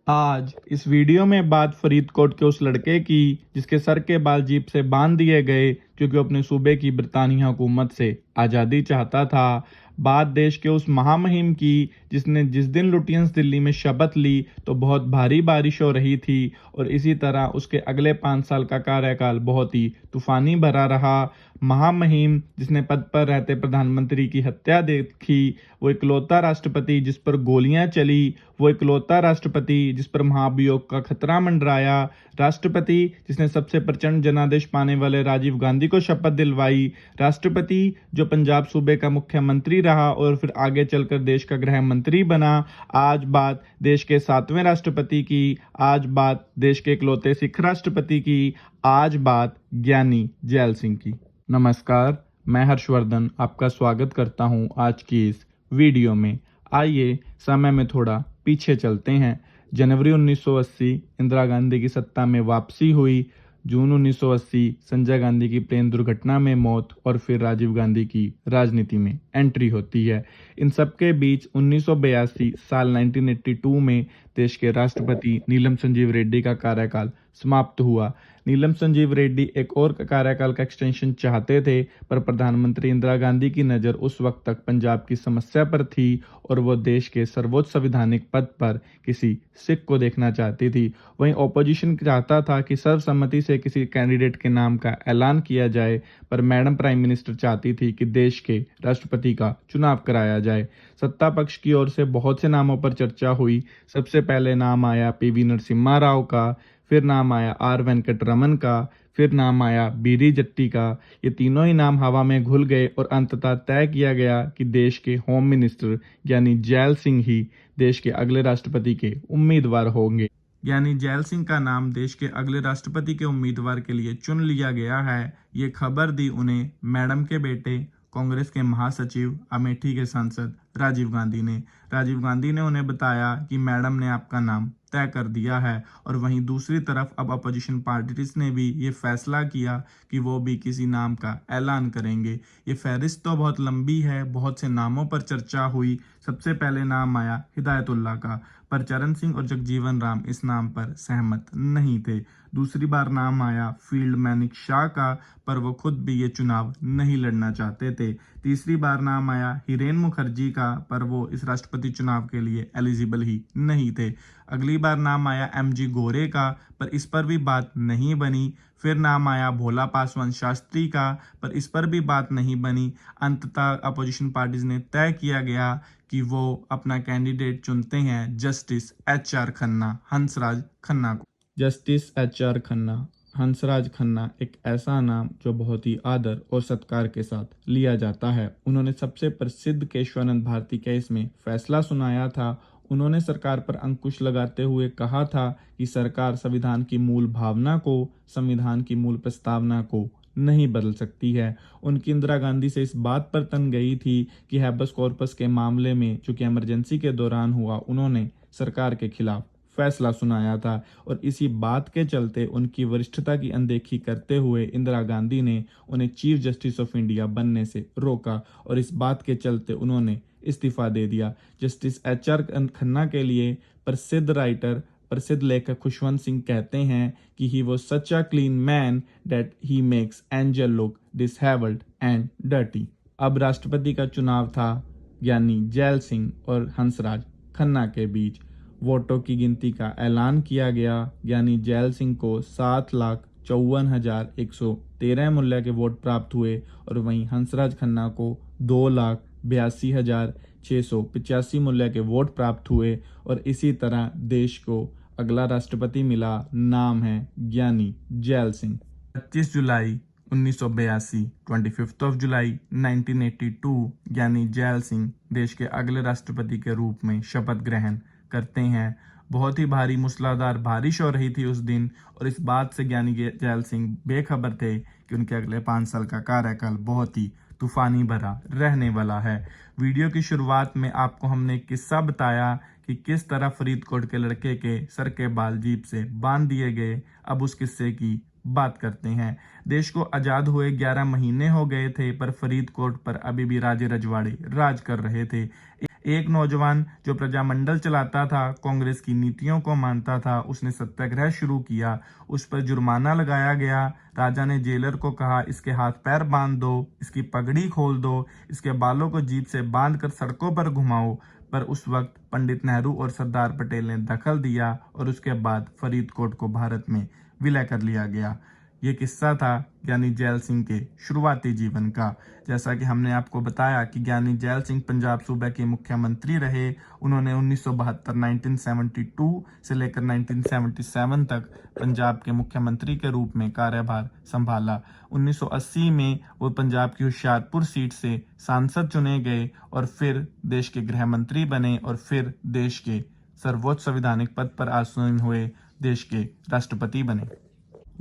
आज इस वीडियो में बात फरीदकोट के उस लड़के की जिसके सर के बाल जीप से बांध दिए गए क्योंकि अपने सूबे की बरतानिया हुकूमत से आज़ादी चाहता था। बात देश के उस महामहिम की जिसने जिस दिन लुटियंस दिल्ली में शपथ ली तो बहुत भारी बारिश हो रही थी और इसी तरह उसके अगले 5 साल का कार्यकाल बहुत ही तूफानी भरा रहा। महामहिम जिसने पद पर रहते प्रधानमंत्री की हत्या देखी, वो इकलौता राष्ट्रपति जिस पर गोलियां चली, वो इकलौता राष्ट्रपति जिस पर महाभियोग का खतरा मंडराया, राष्ट्रपति जिसने सबसे प्रचंड जनादेश पाने वाले राजीव गांधी को शपथ दिलवाई, राष्ट्रपति जो पंजाब सूबे का मुख्यमंत्री रहा और फिर आगे चलकर देश का गृह मंत्री बना। आज बात देश के 7वें राष्ट्रपति की, आज बात देश के इकलौते सिख राष्ट्रपति की, आज बात ज्ञानी जैल सिंह की। नमस्कार, मैं हर्षवर्धन आपका स्वागत करता हूं आज की इस वीडियो में। आइए समय में थोड़ा पीछे चलते हैं। जनवरी 1980 इंदिरा गांधी की सत्ता में वापसी हुई, जून 1980 संजय गांधी की प्लेन दुर्घटना में मौत और फिर राजीव गांधी की राजनीति में एंट्री होती है। इन सब के बीच 1982 साल 1982 में देश के राष्ट्रपति नीलम संजीव रेड्डी का कार्यकाल समाप्त हुआ। नीलम संजीव रेड्डी एक और कार्यकाल का एक्सटेंशन चाहते थे, पर प्रधानमंत्री इंदिरा गांधी की नज़र उस वक्त तक पंजाब की समस्या पर थी और वो देश के सर्वोच्च संवैधानिक पद पर किसी सिख को देखना चाहती थी। वहीं ऑपोजिशन चाहता था कि सर्वसम्मति से किसी कैंडिडेट के नाम का ऐलान किया जाए, पर मैडम प्राइम मिनिस्टर चाहती थी कि देश के राष्ट्रपति का चुनाव कराया जाए। सत्ता पक्ष की ओर से बहुत से नामों पर चर्चा हुई। सबसे पहले नाम आया पीवी नरसिम्हा राव का, फिर नाम आया आर वेंकट रमन का, फिर नाम आया बीडी जट्टी का। ये तीनों ही नाम हवा में घुल गए और अंततः तय किया गया कि देश के होम मिनिस्टर यानी जैल सिंह ही देश के अगले राष्ट्रपति के उम्मीदवार होंगे। यानी जैल सिंह का नाम देश के अगले राष्ट्रपति के उम्मीदवार के लिए चुन लिया गया है। ये खबर दी उन्हें मैडम के बेटे, कांग्रेस के महासचिव, अमेठी के सांसद राजीव गांधी ने। राजीव गांधी ने उन्हें बताया कि मैडम ने आपका नाम तय कर दिया है। और वहीं दूसरी तरफ अब अपोजिशन पार्टीज ने भी ये फैसला किया कि वो भी किसी नाम का ऐलान करेंगे। ये फहरिस्त तो बहुत लंबी है, बहुत से नामों पर चर्चा हुई। सबसे पहले नाम आया हिदायतुल्लाह का, पर चरण सिंह और जगजीवन राम इस नाम पर सहमत नहीं थे। दूसरी बार नाम आया फील्ड मैनिक शाह का, पर वो खुद भी ये चुनाव नहीं लड़ना चाहते थे। तीसरी बार नाम आया हिरेन मुखर्जी का, पर वो इस राष्ट्रपति चुनाव के लिए एलिजिबल ही नहीं थे। अगली बार नाम आया एमजी गोरे का, पर इस पर भी बात नहीं बनी। फिर नाम आया भोला पासवान शास्त्री का, पर इस पर भी बात नहीं बनी। अंततः अपोजिशन पार्टीज ने तय किया गया कि वो अपना कैंडिडेट चुनते हैं जस्टिस एचआर खन्ना, हंसराज खन्ना को। जस्टिस एचआर खन्ना, हंसराज खन्ना एक ऐसा नाम जो बहुत ही आदर और सत्कार के साथ लिया जाता है। उन्होंने सबसे प्रसिद्ध केशवानंद भारती केस में फैसला सुनाया था। उन्होंने सरकार पर अंकुश लगाते हुए कहा था कि सरकार संविधान की मूल भावना को, संविधान की मूल प्रस्तावना को नहीं बदल सकती है। उनकी इंदिरा गांधी से इस बात पर तन गई थी कि हैबस कॉर्पस के मामले में, चूंकि इमरजेंसी के दौरान हुआ, उन्होंने सरकार के खिलाफ फैसला सुनाया था और इसी बात के चलते उनकी वरिष्ठता की अनदेखी करते हुए इंदिरा गांधी ने उन्हें चीफ जस्टिस ऑफ इंडिया बनने से रोका और इस बात के चलते उन्होंने इस्तीफा दे दिया। जस्टिस एचआर खन्ना के लिए प्रसिद्ध राइटर, प्रसिद्ध लेखक खुशवंत सिंह कहते हैं कि he was such a clean man that he makes angel look dishevelled and dirty. अब राष्ट्रपति का चुनाव था यानी जैल सिंह और हंसराज खन्ना के बीच। वोटों की गिनती का ऐलान किया गया, यानी जैल सिंह को 7,54,113 मूल्य के वोट प्राप्त हुए और वहीं हंसराज खन्ना को 2,82,685 मूल्य के वोट प्राप्त हुए और इसी तरह देश को अगला राष्ट्रपति मिला। नाम है ज्ञानी जैल सिंह। 25 जुलाई 1982, 25 जुलाई 1982 ज्ञानी जैल सिंह देश के अगले राष्ट्रपति के रूप में शपथ ग्रहण करते हैं। बहुत ही भारी मूसलाधार बारिश हो रही थी उस दिन और इस बात से ज्ञानी जैल सिंह बेखबर थे कि उनके अगले 5 साल का कार्यकाल बहुत ही तूफानी भरा रहने वाला है। वीडियो की शुरुआत में आपको हमने एक किस्सा बताया कि किस तरह फरीदकोट के लड़के के सर के बाल जीप से बांध दिए गए। अब उस किस्से की बात करते हैं। देश को आजाद हुए 11 महीने हो गए थे, पर फरीदकोट पर अभी भी राजे रजवाड़े राज कर रहे थे। एक नौजवान जो प्रजामंडल चलाता था, कांग्रेस की नीतियों को मानता था, उसने सत्याग्रह शुरू किया। उस पर जुर्माना लगाया गया। राजा ने जेलर को कहा, इसके हाथ पैर बांध दो, इसकी पगड़ी खोल दो, इसके बालों को जीप से बांधकर सड़कों पर घुमाओ। पर उस वक्त पंडित नेहरू और सरदार पटेल ने दखल दिया और उसके बाद फरीदकोट को भारत में विलय कर लिया गया। ये किस्सा था ज्ञानी जैल सिंह के शुरुआती जीवन का। जैसा कि हमने आपको बताया कि ज्ञानी जैल सिंह पंजाब सूबे के मुख्यमंत्री रहे। उन्होंने 1972 1972 से लेकर 1977 तक पंजाब के मुख्यमंत्री के रूप में कार्यभार संभाला। 1980 में वो पंजाब की होशियारपुर सीट से सांसद चुने गए और फिर देश के गृह मंत्री बने और फिर देश के सर्वोच्च संवैधानिक पद पर आसीन हुए, देश के राष्ट्रपति बने।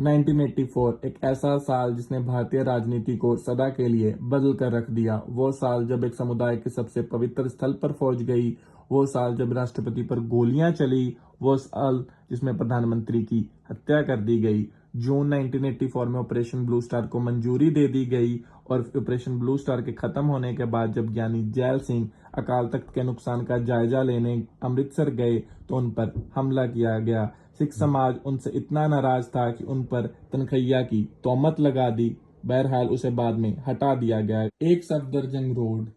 1984 एक ऐसा साल जिसने भारतीय राजनीति को सदा के लिए बदल कर रख दिया। वो साल जब एक समुदाय के सबसे पवित्र स्थल पर फौज गई, वो साल जब राष्ट्रपति पर गोलियां चली, वो साल जिसमें प्रधानमंत्री की हत्या कर दी गई। जून 1984 में ऑपरेशन ब्लू स्टार को मंजूरी दे दी गई और ऑपरेशन ब्लू स्टार के खत्म होने के बाद जब ज्ञानी जैल सिंह अकाल तख्त के नुकसान का जायजा लेने अमृतसर गए तो उन पर हमला किया गया। सिख समाज उनसे इतना नाराज था कि उन पर तनखैया की तोहमत लगा दी। बहरहाल उसे बाद में हटा दिया गया। एक सफदरजंग रोड,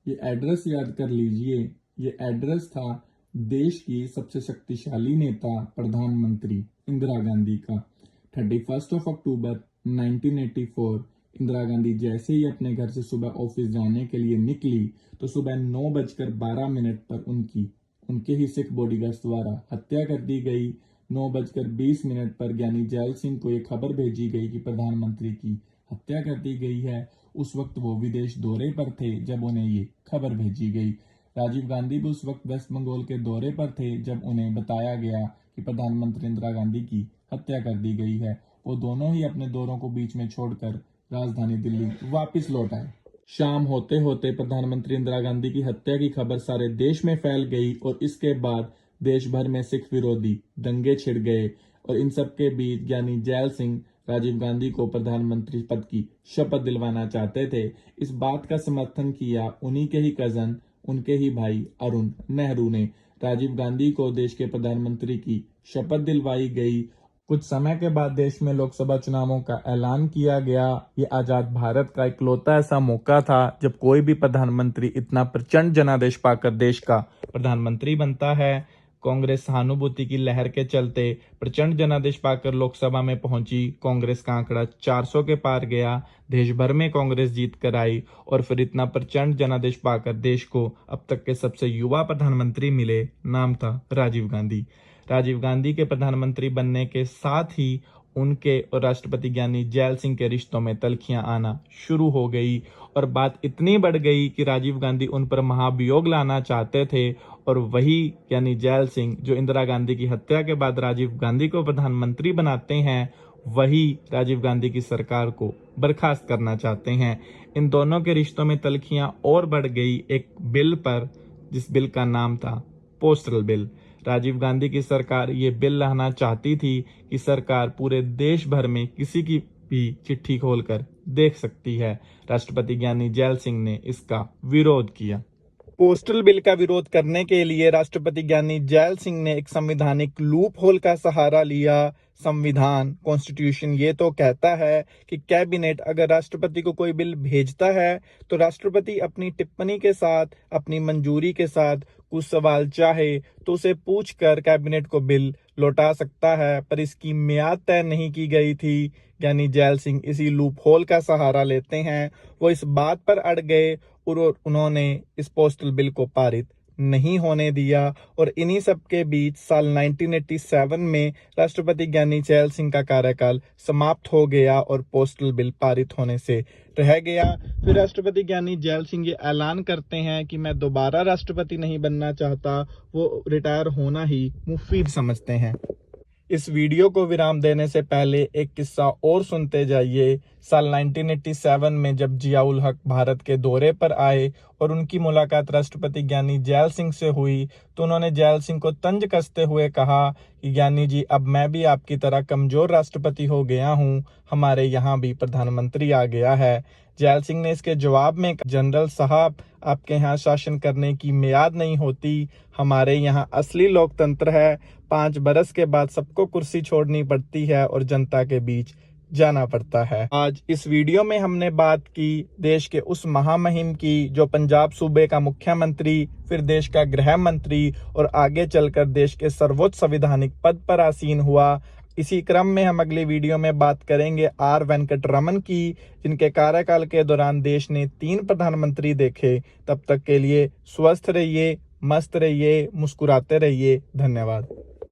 ये एड्रेस याद कर लीजिए। ये एड्रेस था देश की सबसे शक्तिशाली नेता प्रधानमंत्री इंदिरा गांधी का। 31 अक्टूबर 1984 इंदिरा गांधी जैसे ही अपने घर से सुबह ऑफिस जाने के लिए निकली तो सुबह 9:12 पर उनके ही सिख बॉडीगार्ड्स द्वारा हत्या कर दी गई। 9:20 पर ज्ञानी जैल सिंह को ये खबर भेजी गई कि प्रधानमंत्री की हत्या कर दी गई है। उस वक्त वो विदेश दौरे पर थे जब उन्हें ये खबर भेजी गई। राजीव गांधी भी उस वक्त वेस्ट बंगाल के दौरे पर थे जब उन्हें बताया गया कि प्रधानमंत्री इंदिरा गांधी की हत्या कर दी गई है। वो दोनों ही अपने दौरों को बीच में छोड़कर राजधानी दिल्ली वापस लौट आए। शाम होते होते प्रधानमंत्री इंदिरा गांधी की हत्या की खबर सारे देश में फैल गई और इसके बाद देश भर में सिख विरोधी दंगे छिड़ गए और इन सब के बीच ज्ञानी जैल सिंह राजीव गांधी को प्रधानमंत्री पद की शपथ दिलवाना चाहते थे। इस बात का समर्थन किया उन्हीं के ही कजन, उनके ही भाई अरुण नेहरू ने। राजीव गांधी को देश के प्रधानमंत्री की शपथ दिलवाई गई। कुछ समय के बाद देश में लोकसभा चुनावों का ऐलान किया गया। ये आजाद भारत का इकलौता ऐसा मौका था जब कोई भी प्रधानमंत्री इतना प्रचंड जनादेश पाकर देश का प्रधानमंत्री बनता है। कांग्रेस सहानुभूति की लहर के चलते प्रचंड जनादेश पाकर लोकसभा में पहुंची। कांग्रेस का आंकड़ा 400 के पार गया। देश भर में कांग्रेस जीत कर आई और फिर इतना प्रचंड जनादेश पाकर देश को अब तक के सबसे युवा प्रधानमंत्री मिले। नाम था राजीव गांधी। राजीव गांधी के प्रधानमंत्री बनने के साथ ही उनके और राष्ट्रपति ज्ञानी जैल सिंह के रिश्तों में तल्खियां आना शुरू हो गई और बात इतनी बढ़ गई कि राजीव गांधी उन पर महाभियोग लाना चाहते थे और वही ज्ञानी जैल सिंह जो इंदिरा गांधी की हत्या के बाद राजीव गांधी को प्रधानमंत्री बनाते हैं, वही राजीव गांधी की सरकार को बर्खास्त करना चाहते हैं। इन दोनों के रिश्तों में तल्खियां और बढ़ गई एक बिल पर, जिस बिल का नाम था पोस्टल बिल। राजीव गांधी की सरकार ये बिल लाना चाहती थी कि सरकार पूरे देश भर में किसी की भी चिट्ठी खोलकर देख सकती है। राष्ट्रपति ज्ञानी जैल सिंह ने इसका विरोध किया। पोस्टल बिल का विरोध करने के लिए राष्ट्रपति ज्ञानी जैल सिंह ने एक संवैधानिक लूप होल का सहारा लिया। संविधान कॉन्स्टिट्यूशन ये तो कहता है कि कैबिनेट अगर राष्ट्रपति को कोई बिल भेजता है तो राष्ट्रपति अपनी टिप्पणी के साथ, अपनी मंजूरी के साथ कुछ सवाल चाहे तो उसे पूछकर कैबिनेट को बिल लौटा सकता है, पर इसकी मियाद तय नहीं की गई थी। यानी जैल सिंह इसी लूप होल का सहारा लेते हैं। वो इस बात पर अड़ गए और उन्होंने इस पोस्टल बिल को पारित नहीं होने दिया और इन्हीं सब के बीच साल 1987 में राष्ट्रपति ज्ञानी जैल सिंह का कार्यकाल समाप्त हो गया और पोस्टल बिल पारित होने से रह गया। फिर राष्ट्रपति ज्ञानी जैल सिंह ये ऐलान करते हैं कि मैं दोबारा राष्ट्रपति नहीं बनना चाहता। वो रिटायर होना ही मुफीद समझते हैं। इस वीडियो को विराम देने से पहले एक किस्सा और सुनते जाइए। साल 1987 में जब जियाउल हक भारत के दौरे पर आए और उनकी मुलाकात राष्ट्रपति ज्ञानी जैल सिंह से हुई, तो उन्होंने जैल सिंह को तंज कसते हुए कहा कि ज्ञानी जी, अब मैं भी आपकी तरह कमजोर राष्ट्रपति हो गया हूं, हमारे यहाँ भी प्रधानमंत्री आ गया है। जैल सिंह ने इसके जवाब में, जनरल साहब, आपके यहाँ शासन करने की मियाद नहीं होती, हमारे यहाँ असली लोकतंत्र है। 5 बरस के बाद सबको कुर्सी छोड़नी पड़ती है और जनता के बीच जाना पड़ता है। आज इस वीडियो में हमने बात की देश के उस महामहिम की जो पंजाब सूबे का मुख्यमंत्री, फिर देश का गृह मंत्री और आगे चलकर देश के सर्वोच्च संवैधानिक पद पर आसीन हुआ। इसी क्रम में हम अगली वीडियो में बात करेंगे आर वेंकटरमन की, जिनके कार्यकाल के दौरान देश ने 3 प्रधानमंत्री देखे। तब तक के लिए स्वस्थ रहिए, मस्त रहिए, मुस्कुराते रहिए। धन्यवाद।